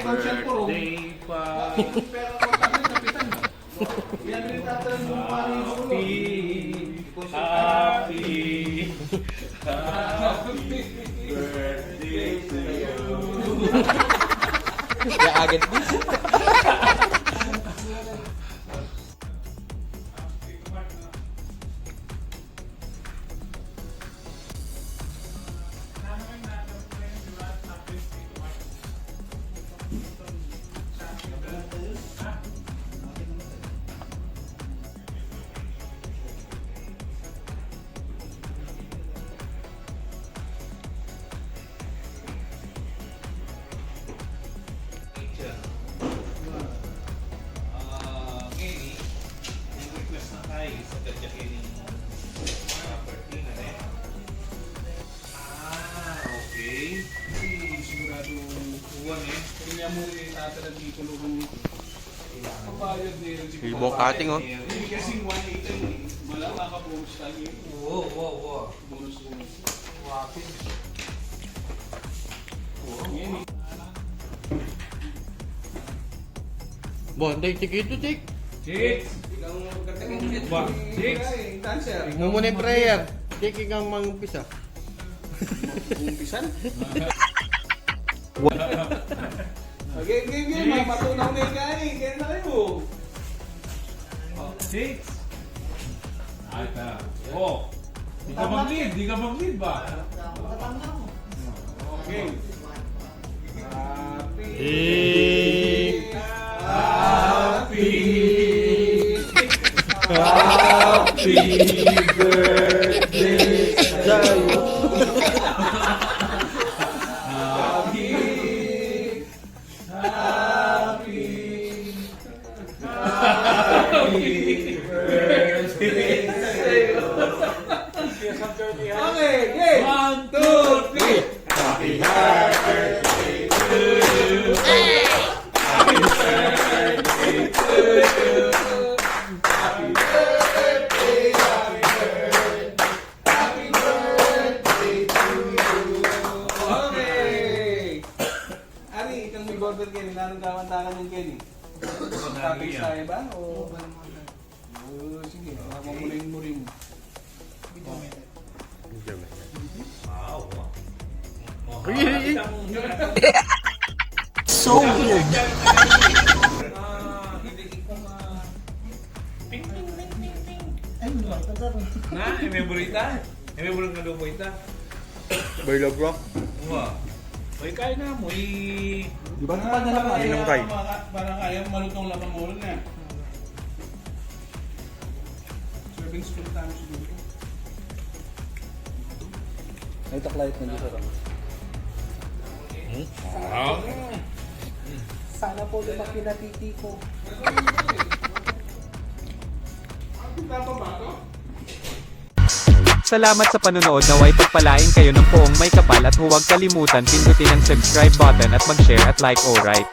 birthday pa. Happy birthday to you. Ya agad din. Kenny, yung request na tayo sa kanya Kenny birthday na rin. Okay. Sigurado buwan eh. Kanya mo rin tatala di ko lubong papayag din. Ibong cutting, oh. Kasi 180 eh. Wala makaka-bonus tayo. Wow. Bonus. Wapin. Kenny. Bon, take ito, take. Chicks! Ba? Chicks! Tingnan mo na yung prayer. Take ikaw mag-umpisa. Umpisan? Game. Matunaw na yung gani. Kaya na kayo. Chicks! Ay, ta. Oh! Di ka mag-lead ba? Okay. Happy birthday sa'yo. Happy birthday sa'yo. Okay, game! 1, 2, 3. Happy birthday to you. Happy birthday to you. Happy birthday, happy birthday to you. Okay. Ari, itong may border Kenny, nanong gawan ng Kenny? Tapos tayo ba? O... sige, mamamulayin mo rin. So weird. Na, ememorita? Ememorita nga doon mo ita? Barlo bro. Wow. May kaya na mo, Di ba pa na lang Parang kay? Parang kaya malutong lamang mo na. Serving spoon tayo siguro. May taklayt na dito rin. Sana po lumaki na titi ko. Tama ba ito? Salamat sa panonood, naway pagpalain kayo ng poong may kapal at huwag kalimutan pindutin ang subscribe button at mag-share at like, alright?